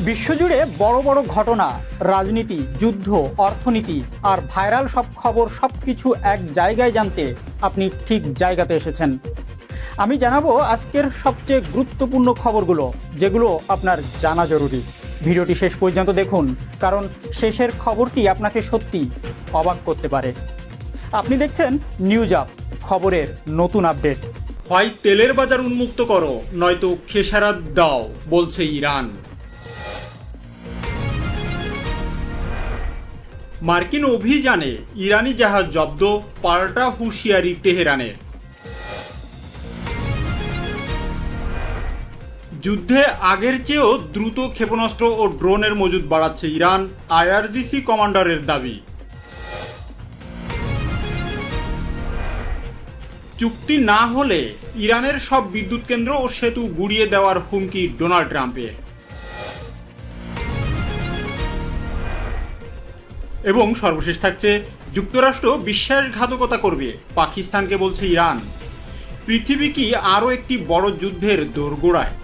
বিশ্বজুড়ে বড় বড় ঘটনা, রাজনীতি, যুদ্ধ, অর্থনীতি আর ভাইরাল সব খবর সবকিছু এক জায়গায় জানতে আপনি ঠিক জায়গাতে এসেছেন। আমি জানাবো আজকের সবচেয়ে গুরুত্বপূর্ণ খবরগুলো, যেগুলো আপনার জানা জরুরি। ভিডিওটি শেষ পর্যন্ত দেখুন, কারণ শেষের খবরটি আপনাকে সত্যি অবাক করতে পারে। আপনি দেখছেন নিউজ আপ, খবরের নতুন আপডেট। হয় তেলের বাজার উন্মুক্ত করো, নয়তো খেসারত দাও, বলছে ইরান। মার্কিন অভিযানে ইরানি জাহাজ জব্দ, পাল্টা হুঁশিয়ারি তেহরানের। যুদ্ধে আগের চেয়েও দ্রুত ক্ষেপণাস্ত্র ও ড্রোনের মজুদ বাড়াচ্ছে ইরান, আইআরজিসি কমান্ডারের দাবি। চুক্তি না হলে ইরানের সব বিদ্যুৎ কেন্দ্র ও সেতু গুড়িয়ে দেওয়ার হুমকি ডোনাল্ড ট্রাম্পের। এবং সর্বশেষ থাকছে, যুক্তরাষ্ট্র বিশ্বাসঘাতকতা করবে, পাকিস্তানকে বলছে ইরান। পৃথিবী কি আরও একটি বড় যুদ্ধের দোরগোড়ায়?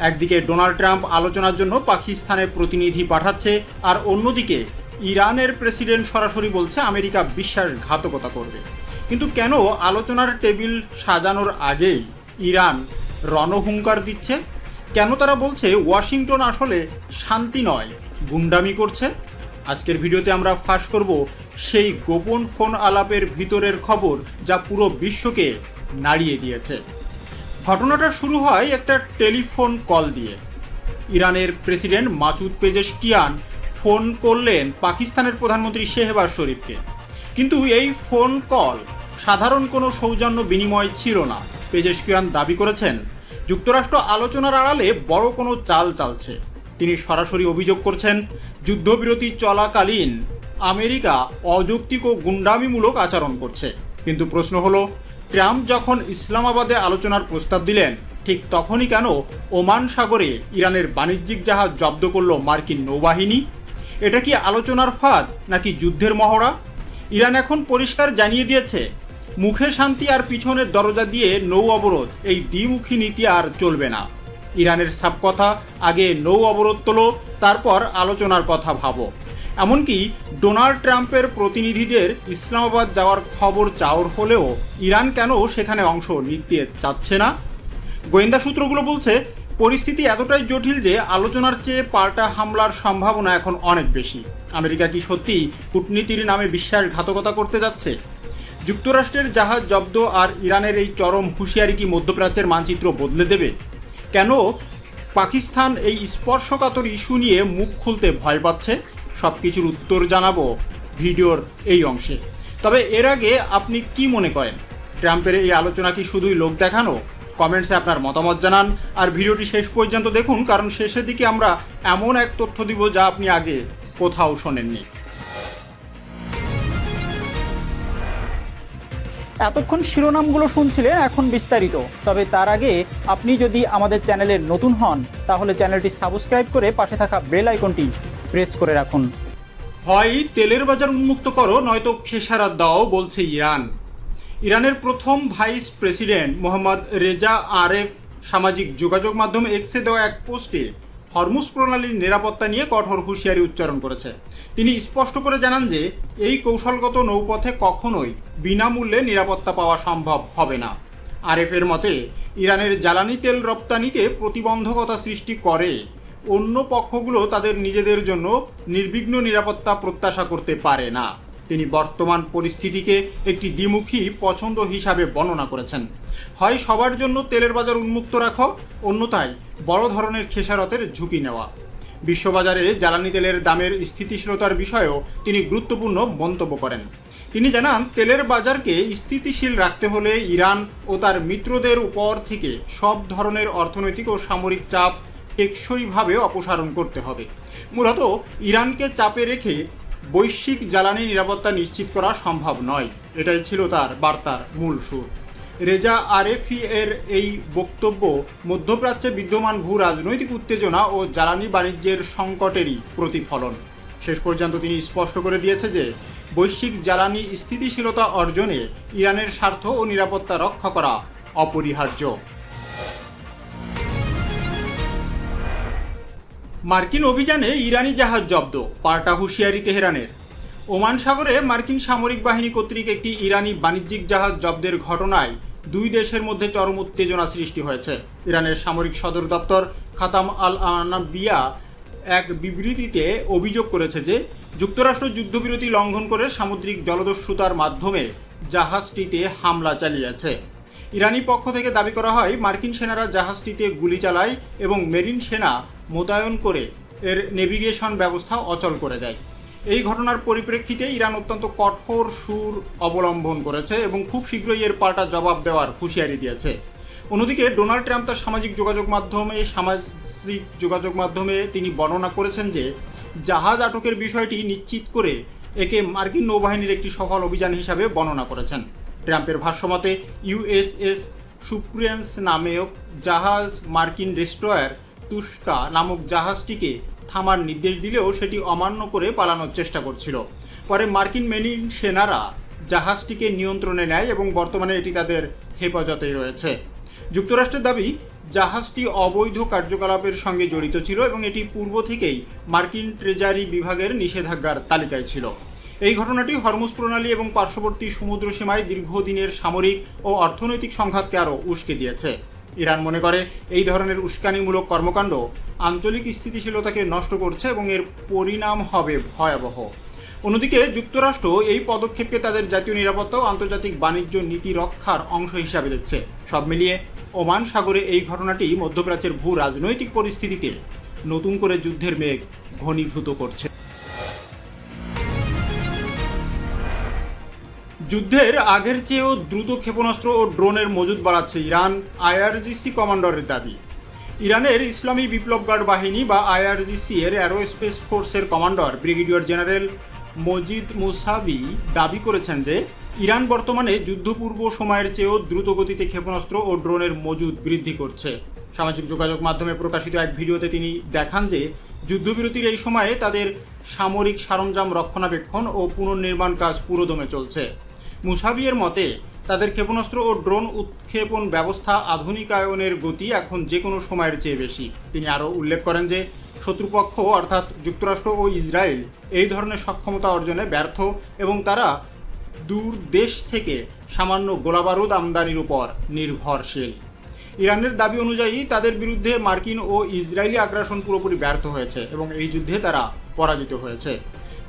একদিকে ডোনাল্ড ট্রাম্প আলোচনার জন্য পাকিস্তানে প্রতিনিধি পাঠাচ্ছে, আর অন্যদিকে ইরানের প্রেসিডেন্ট সরাসরি বলছে আমেরিকা বিশ্বাসঘাতকতা করবে। কিন্তু কেন আলোচনার টেবিল সাজানোর আগেই ইরান রণহুঙ্কার দিচ্ছে? কেন তারা বলছে ওয়াশিংটন আসলে শান্তি নয়, গুন্ডামি করছে? আজকের ভিডিওতে আমরা ফাঁস করব সেই গোপন ফোন আলাপের ভিতরের খবর, যা পুরো বিশ্বকে নাড়িয়ে দিয়েছে। ঘটনাটা শুরু হয় একটা টেলিফোন কল দিয়ে। ইরানের প্রেসিডেন্ট মাসুদ পেজেশকিয়ান ফোন করলেন পাকিস্তানের প্রধানমন্ত্রী শেহবাজ শরীফকে। কিন্তু এই ফোন কল সাধারণ কোনো সৌজন্য বিনিময় ছিল না। পেজেশকিয়ান দাবি করেছেন যুক্তরাষ্ট্র আলোচনার আড়ালে বড় কোনো চাল চালছে। তিনি সরাসরি অভিযোগ করছেন যুদ্ধবিরতি চলাকালীন আমেরিকা অযৌক্তিক ও গুন্ডামিমূলক আচরণ করছে। কিন্তু প্রশ্ন হলো, ট্রাম্প যখন ইসলামাবাদে আলোচনার প্রস্তাব দিলেন, ঠিক তখনই কেন ওমান সাগরে ইরানের বাণিজ্যিক জাহাজ জব্দ করল মার্কিন নৌবাহিনী? এটা কি আলোচনার ফাঁদ নাকি যুদ্ধের মহড়া? ইরান এখন পরিষ্কার জানিয়ে দিয়েছে, মুখে শান্তি আর পিছনের দরজা দিয়ে নৌ অবরোধ, এই দ্বিমুখী নীতি আর চলবে না। ইরানের সব কথা, আগে নৌ অবরোধ তোলো, তারপর আলোচনার কথা ভাবো। এমনকি ডোনাল্ড ট্রাম্পের প্রতিনিধিদের ইসলামাবাদ যাওয়ার খবর চাওয়ার হলেও ইরান কেন সেখানে অংশ নিতে চাচ্ছে না? গোয়েন্দা সূত্রগুলো বলছে পরিস্থিতি এতটাই জটিল যে আলোচনার চেয়ে পাল্টা হামলার সম্ভাবনা এখন অনেক বেশি। আমেরিকা কি সত্যি কূটনীতির নামে বিশ্বাসঘাতকতা করতে যাচ্ছে? যুক্তরাষ্ট্রের জাহাজ জব্দ আর ইরানের এই চরম হুঁশিয়ারি কি মধ্যপ্রাচ্যের মানচিত্র বদলে দেবে? কেন পাকিস্তান এই স্পর্শকাতর ইস্যু নিয়ে মুখ খুলতে ভয় পাচ্ছে? সব কিছুর উত্তর জানাবো ভিডিওর এই অংশে। তবে এর আগে আপনি কি মনে করেন, ট্রাম্পের এই আলোচনা কি শুধুই লোক দেখানো? কমেন্টসে আপনার মতামত জানান, আর ভিডিওটি শেষ পর্যন্ত দেখুন, কারণ শেষের দিকে আমরা এমন এক তথ্য দিব যা আপনি আগে কোথাও শোনেননি। এতক্ষণ শিরোনামগুলো শুনছিলেন, এখন বিস্তারিত। তবে তার আগে আপনি যদি আমাদের চ্যানেলের নতুন হন, তাহলে চ্যানেলটি সাবস্ক্রাইব করে পাশে থাকা বেল আইকনটি প্রেস করে রাখুন। হয় তেলের বাজার উন্মুক্ত করো, নয়তো খেসারত দাও, বলছে ইরান। ইরানের প্রথম ভাইস প্রেসিডেন্ট মোহাম্মদ রেজা আরেফ সামাজিক যোগাযোগ মাধ্যম এক্সে দেওয়া এক পোস্টে হরমুজ প্রণালীর নিরাপত্তা নিয়ে কঠোর হুঁশিয়ারি উচ্চারণ করেছে। তিনি স্পষ্ট করে জানান যে এই কৌশলগত নৌপথে কখনোই বিনামূল্যে নিরাপত্তা পাওয়া সম্ভব হবে না। আরেফের মতে, ইরানের জ্বালানি তেল রপ্তানিতে প্রতিবন্ধকতা সৃষ্টি করে অন্য পক্ষগুলো তাদের নিজেদের জন্য নির্বিঘ্ন নিরাপত্তা প্রত্যাশা করতে পারে না। তিনি বর্তমান পরিস্থিতিকে একটি দ্বিমুখী পছন্দ হিসাবে বর্ণনা করেছেন। হয় সবার জন্য তেলের বাজার উন্মুক্ত রাখো, অন্যথায় বড় ধরনের খেসারতের ঝুঁকি নেওয়া। বিশ্ববাজারে জ্বালানি তেলের দামের স্থিতিশীলতার বিষয়েও তিনি গুরুত্বপূর্ণ মন্তব্য করেন। তিনি জানান, তেলের বাজারকে স্থিতিশীল রাখতে হলে ইরান ও তার মিত্রদের উপর থেকে সব ধরনের অর্থনৈতিক ও সামরিক চাপ টেকসইভাবে অপসারণ করতে হবে। মূলত ইরানকে চাপে রেখে বৈশ্বিক জ্বালানি নিরাপত্তা নিশ্চিত করা সম্ভব নয়, এটাই ছিল তার বার্তার মূল সুর। রেজা আরেফি এর এই বক্তব্য মধ্যপ্রাচ্যে বিদ্যমান ভূ রাজনৈতিক উত্তেজনা ও জ্বালানি বাণিজ্যের সংকটেরই প্রতিফলন। শেষ পর্যন্ত তিনি স্পষ্ট করে দিয়েছে যে বৈশ্বিক জ্বালানি স্থিতিশীলতা অর্জনে ইরানের স্বার্থ ও নিরাপত্তা রক্ষা করা অপরিহার্য। মার্কিন অভিযানে ইরানি জাহাজ জব্দ, পাল্টা হুঁশিয়ারি তেহরানের। ওমান সাগরে মার্কিন সামরিক বাহিনী কর্তৃক একটি ইরানি বাণিজ্যিক জাহাজ জব্দের ঘটনায় দুই দেশের মধ্যে চরম উত্তেজনা সৃষ্টি হয়েছে। ইরানের সামরিক সদর দপ্তর খাতাম আল আনাবিয়া এক বিবৃতিতে অভিযোগ করেছে যে যুক্তরাষ্ট্র যুদ্ধবিরতি লঙ্ঘন করে সামুদ্রিক জলদস্যুতার মাধ্যমে জাহাজটিতে হামলা চালিয়েছে। ইরানি পক্ষ থেকে দাবি করা হয় মার্কিন সেনারা জাহাজটিতে গুলি চালায় এবং মেরিন সেনা মোতায়েন করে এর নেভিগেশন ব্যবস্থা অচল করে দেয়। এই ঘটনার পরিপ্রেক্ষিতে ইরান অত্যন্ত কঠোর সুর অবলম্বন করেছে এবং খুব শীঘ্রই এর পাল্টা জবাব দেওয়ার হুঁশিয়ারি দিয়েছে। অন্যদিকে ডোনাল্ড ট্রাম্প তার সামাজিক যোগাযোগ মাধ্যমে তিনি বর্ণনা করেছেন যে জাহাজ আটকের বিষয়টি নিশ্চিত করে একে মার্কিন নৌবাহিনীর একটি সফল অভিযান হিসাবে বর্ণনা করেছেন। ট্রাম্পের ভাষ্যমতে ইউএসএস সুপ্রিয়েন্স নামেও জাহাজ মার্কিন ডেস্ট্রয়ার তুস্কা নামক জাহাজটিকে থামার নির্দেশ দিলেও সেটি অমান্য করে পালানোর চেষ্টা করছিল। পরে মার্কিন মেরিন সেনারা জাহাজটিকে নিয়ন্ত্রণে নেয় এবং বর্তমানে এটি তাদের হেফাজতেই রয়েছে। যুক্তরাষ্ট্রের দাবি জাহাজটি অবৈধ কার্যকলাপের সঙ্গে জড়িত ছিল এবং এটি পূর্ব থেকেই মার্কিন ট্রেজারি বিভাগের নিষেধাজ্ঞার তালিকায় ছিল। এই ঘটনাটি হরমুজ প্রণালী এবং পার্শ্ববর্তী সমুদ্র সীমায় দীর্ঘদিনের সামরিক ও অর্থনৈতিক সংঘাতকে আরও উস্কে দিয়েছে। ইরান মনে করে এই ধরনের উস্কানিমূলক কর্মকাণ্ড আঞ্চলিক স্থিতিশীলতাকে নষ্ট করছে এবং এর পরিণাম হবে ভয়াবহ। অন্যদিকে যুক্তরাষ্ট্র এই পদক্ষেপকে তাদের জাতীয় নিরাপত্তা ও আন্তর্জাতিক বাণিজ্য নীতি রক্ষার অংশ হিসাবে দেখছে। সব মিলিয়ে ওমান সাগরে এই ঘটনাটি মধ্যপ্রাচ্যের ভূ রাজনৈতিক পরিস্থিতিতে নতুন করে যুদ্ধের মেঘ ঘনীভূত করছে। যুদ্ধের আগের চেয়েও দ্রুত ক্ষেপণাস্ত্র ও ড্রোনের মজুদ বাড়াচ্ছে ইরান, আইআরজিসি কমান্ডারের দাবি। ইরানের ইসলামী বিপ্লব গার্ড বাহিনী বা আইআরজিসি এর অ্যারোস্পেস ফোর্সের কমান্ডার ব্রিগেডিয়ার জেনারেল মজিদ মুসাবি দাবি করেছেন যে ইরান বর্তমানে যুদ্ধপূর্ব সময়ের চেয়েও দ্রুত গতিতে ক্ষেপণাস্ত্র ও ড্রোনের মজুদ বৃদ্ধি করছে। সামাজিক যোগাযোগ মাধ্যমে প্রকাশিত এক ভিডিওতে তিনি দেখান যে যুদ্ধবিরতির এই সময়ে তাদের সামরিক সরঞ্জাম রক্ষণাবেক্ষণ ও পুনর্নির্মাণ কাজ পুরোদমে চলছে। মুসাবিয়ের মতে তাদের ক্ষেপণাস্ত্র ও ড্রোন উৎক্ষেপণ ব্যবস্থা আধুনিকায়নের গতি এখন যে কোনো সময়ের চেয়ে বেশি। তিনি আরও উল্লেখ করেন যে শত্রুপক্ষ অর্থাৎ যুক্তরাষ্ট্র ও ইসরায়েল এই ধরনের সক্ষমতা অর্জনে ব্যর্থ এবং তারা দূর দেশ থেকে সামান্য গোলাবারুদ আমদানির উপর নির্ভরশীল। ইরানের দাবি অনুযায়ী তাদের বিরুদ্ধে মার্কিন ও ইসরায়েলি আগ্রাসন পুরোপুরি ব্যর্থ হয়েছে এবং এই যুদ্ধে তারা পরাজিত হয়েছে।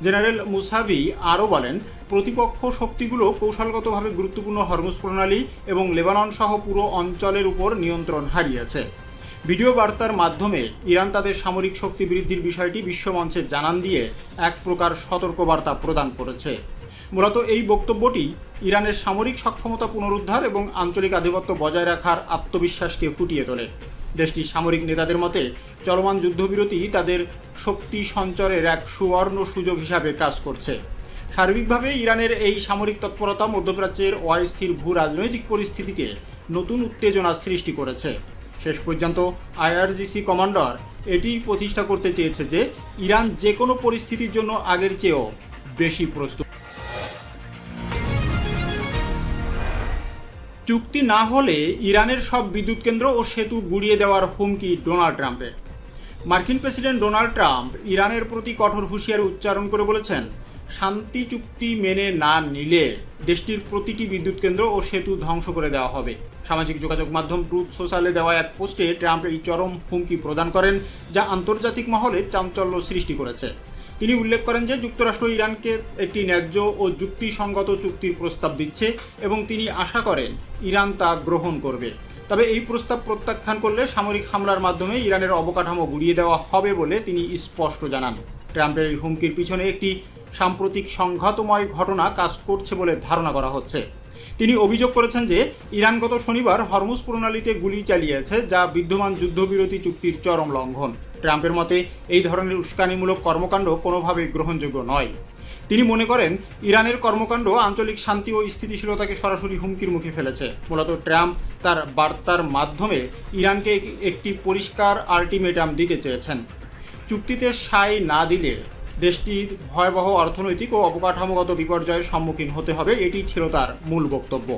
জেনারেল মুসাবি আরও বলেন, প্রতিপক্ষ শক্তিগুলো কৌশলগতভাবে গুরুত্বপূর্ণ হরমুজ প্রণালী এবং লেবানন সহ পুরো অঞ্চলের উপর নিয়ন্ত্রণ হারিয়েছে। ভিডিও বার্তার মাধ্যমে ইরান তাদের সামরিক শক্তি বৃদ্ধির বিষয়টি বিশ্বমঞ্চে জানান দিয়ে এক প্রকার সতর্কবার্তা প্রদান করেছে। মূলত এই বক্তব্যটি ইরানের সামরিক সক্ষমতা পুনরুদ্ধার এবং আঞ্চলিক আধিপত্য বজায় রাখার আত্মবিশ্বাসকে ফুটিয়ে তোলে। দেশটির সামরিক নেতাদের মতে চলমান যুদ্ধবিরতি তাদের শক্তি সঞ্চারের এক সুবর্ণ সুযোগ হিসাবে কাজ করছে। সার্বিকভাবে ইরানের এই সামরিক তৎপরতা মধ্যপ্রাচ্যের অস্থির ভূ রাজনৈতিক পরিস্থিতিতে নতুন উত্তেজনা সৃষ্টি করেছে। শেষ পর্যন্ত আইআরজিসি কমান্ডার এটি প্রতিষ্ঠা করতে চেয়েছে যে ইরান যে কোনো পরিস্থিতির জন্য আগের চেয়েও বেশি প্রস্তুত। চুক্তি না হলে ইরানের সব বিদ্যুৎ কেন্দ্র ও সেতু গুড়িয়ে দেওয়ার হুমকি ডোনাল্ড ট্রাম্পের। মার্কিন প্রেসিডেন্ট ডোনাল্ড ট্রাম্প ইরানের প্রতি কঠোর হুঁশিয়ারি উচ্চারণ করে বলেছেন, শান্তি চুক্তি মেনে না নিলে দেশটির প্রতিটি বিদ্যুৎ কেন্দ্র ও সেতু ধ্বংস করে দেওয়া হবে। সামাজিক যোগাযোগ মাধ্যম ট্রুথ সোশ্যালে দেওয়া এক পোস্টে ট্রাম্প এই চরম হুমকি প্রদান করেন, যা আন্তর্জাতিক মহলে চাঞ্চল্য সৃষ্টি করেছে। তিনি উল্লেখ করেন যে যুক্তরাষ্ট্র ইরানকে একটি ন্যায্য ও যুক্তিসঙ্গত চুক্তির প্রস্তাব দিচ্ছে এবং তিনি আশা করেন ইরান তা গ্রহণ করবে। তবে এই প্রস্তাব প্রত্যাখ্যান করলে সামরিক হামলার মাধ্যমে ইরানের অবকাঠামো গুড়িয়ে দেওয়া হবে বলে তিনি স্পষ্ট জানান। ট্রাম্পের এই হুমকির পিছনে একটি সাম্প্রতিক সংঘাতময় ঘটনা কাজ করছে বলে ধারণা করা হচ্ছে। তিনি অভিযোগ করেছেন যে ইরান গত শনিবার হরমুজ প্রণালীতে গুলি চালিয়েছে, যা বিদ্যমান যুদ্ধবিরতি চুক্তির চরম লঙ্ঘন। ট্রাম্পের মতে এই ধরনের উস্কানিমূলক কর্মকাণ্ড কোনোভাবেই গ্রহণযোগ্য নয়। তিনি মনে করেন ইরানের কর্মকাণ্ড আঞ্চলিক শান্তি ও স্থিতিশীলতাকে সরাসরি হুমকির মুখে ফেলেছে। মূলত ট্রাম্প তার বার্তার মাধ্যমে ইরানকে একটি পরিষ্কার আল্টিমেটাম দিতে চেয়েছেন। চুক্তিতে সায় না দিলে দেশটির ভয়াবহ অর্থনৈতিক ও অবকাঠামোগত বিপর্যয়ের সম্মুখীন হতে হবে, এটি ছিল তার মূল বক্তব্য।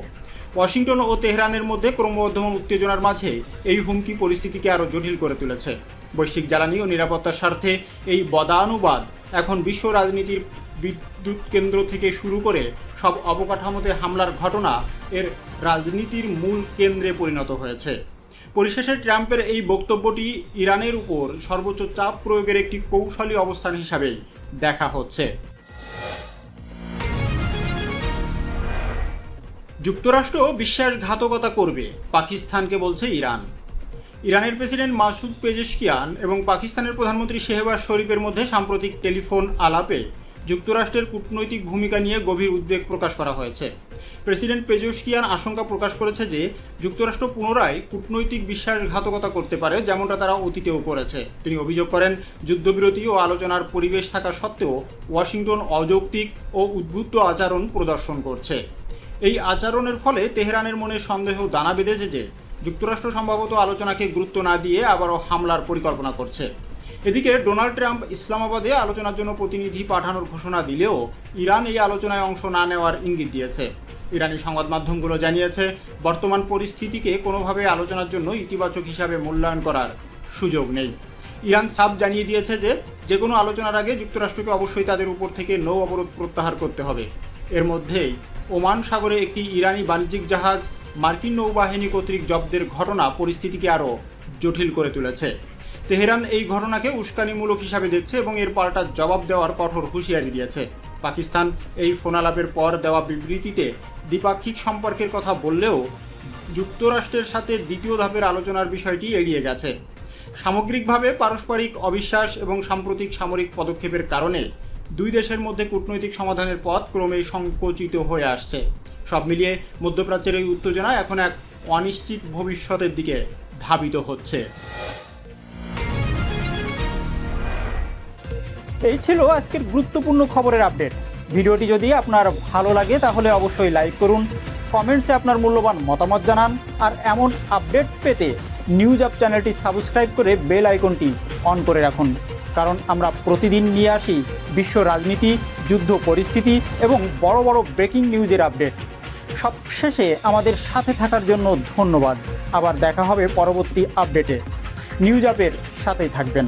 ওয়াশিংটন ও তেহরানের মধ্যে ক্রমবর্ধমান উত্তেজনার মাঝে এই হুমকি পরিস্থিতিকে আরও জটিল করে তুলেছে। বৈশ্বিক জ্বালানি ও নিরাপত্তার স্বার্থে এই বদানুবাদ এখন বিশ্ব রাজনীতির বিদ্যুৎ কেন্দ্র থেকে শুরু করে সব অবকাঠামোতে হামলার ঘটনা এর রাজনীতির মূল কেন্দ্রে পরিণত হয়েছে। পরিশেষে ট্রাম্পের এই বক্তব্যটি ইরানের উপর সর্বোচ্চ চাপ প্রয়োগের একটি কৌশলী অবস্থান হিসাবেই দেখা হচ্ছে। যুক্তরাষ্ট্র বিশ্বাসঘাতকতা করবে, পাকিস্তানকে বলছে ইরান। ইরানের প্রেসিডেন্ট মাসুদ পেজেশকিয়ান এবং পাকিস্তানের প্রধানমন্ত্রী শেহবাজ শরীফের মধ্যে সাম্প্রতিক টেলিফোন আলাপে যুক্তরাষ্ট্রের কূটনৈতিক ভূমিকা নিয়ে গভীর উদ্বেগ প্রকাশ করা হয়েছে। প্রেসিডেন্ট পেজেশকিয়ান আশঙ্কা প্রকাশ করেছে যে যুক্তরাষ্ট্র পুনরায় কূটনৈতিক বিশ্বাসঘাতকতা করতে পারে, যেমনটা তারা অতীতেও করেছে। তিনি অভিযোগ করেন, যুদ্ধবিরতি ও আলোচনার পরিবেশ থাকা সত্ত্বেও ওয়াশিংটন অযৌক্তিক ও উদ্বুদ্ধ আচরণ প্রদর্শন করছে। এই আচরণের ফলে তেহরানের মনে সন্দেহ দানা বেঁধেছে যে যুক্তরাষ্ট্র সম্ভবত আলোচনাকে গুরুত্ব না দিয়ে আবারও হামলার পরিকল্পনা করছে। এদিকে ডোনাল্ড ট্রাম্প ইসলামাবাদে আলোচনার জন্য প্রতিনিধি পাঠানোর ঘোষণা দিলেও ইরান এই আলোচনায় অংশ না নেওয়ার ইঙ্গিত দিয়েছে। ইরানি সংবাদ মাধ্যমগুলো জানিয়েছে, বর্তমান পরিস্থিতিকে কোনোভাবে আলোচনার জন্য ইতিবাচক হিসাবে মূল্যায়ন করার সুযোগ নেই। ইরান সাফ জানিয়ে দিয়েছে যে কোনো আলোচনার আগে যুক্তরাষ্ট্রকে অবশ্যই তাদের উপর থেকে নৌ অবরোধ প্রত্যাহার করতে হবে। এর মধ্যেই ওমান সাগরে একটি ইরানি বাণিজ্যিক জাহাজ মার্কিন নৌবাহিনী কর্তৃক জব্দের ঘটনা পরিস্থিতিকে আরও জটিল করে তুলেছে। তেহরান এই ঘটনাকে উস্কানিমূলক হিসাবে দেখছে এবং এর পাল্টা জবাব দেওয়ার কঠোর হুঁশিয়ারি দিয়েছে। পাকিস্তান এই ফোনালাপের পর দেওয়া বিবৃতিতে দ্বিপাক্ষিক সম্পর্কের কথা বললেও যুক্তরাষ্ট্রের সাথে দ্বিতীয় ধাপের আলোচনার বিষয়টি এড়িয়ে গেছে। সামগ্রিকভাবে পারস্পরিক অবিশ্বাস এবং সাম্প্রতিক সামরিক পদক্ষেপের কারণে দুই দেশের মধ্যে কূটনৈতিক সমাধানের পথ ক্রমেই সংকুচিত হয়ে আসছে। সব মিলিয়ে মধ্যপ্রাচ্যের এই উত্তেজনা এখন এক অনিশ্চিত ভবিষ্যতের দিকে ধাবিত হচ্ছে। এই ছিল আজকের গুরুত্বপূর্ণ খবরের আপডেট। ভিডিওটি যদি আপনার ভালো লাগে তাহলে অবশ্যই লাইক করুন, কমেন্টসে আপনার মূল্যবান মতামত জানান, আর এমন আপডেট পেতে নিউজ আপ চ্যানেলটি সাবস্ক্রাইব করে বেল আইকনটি অন করে রাখুন, কারণ আমরা প্রতিদিন নিয়ে আসি বিশ্ব রাজনীতি, যুদ্ধ পরিস্থিতি এবং বড় বড় ব্রেকিং নিউজের আপডেট। সবশেষে আমাদের সাথে থাকার জন্য ধন্যবাদ। আবার দেখা হবে পরবর্তী আপডেটে। নিউজ আপের সাথেই থাকবেন।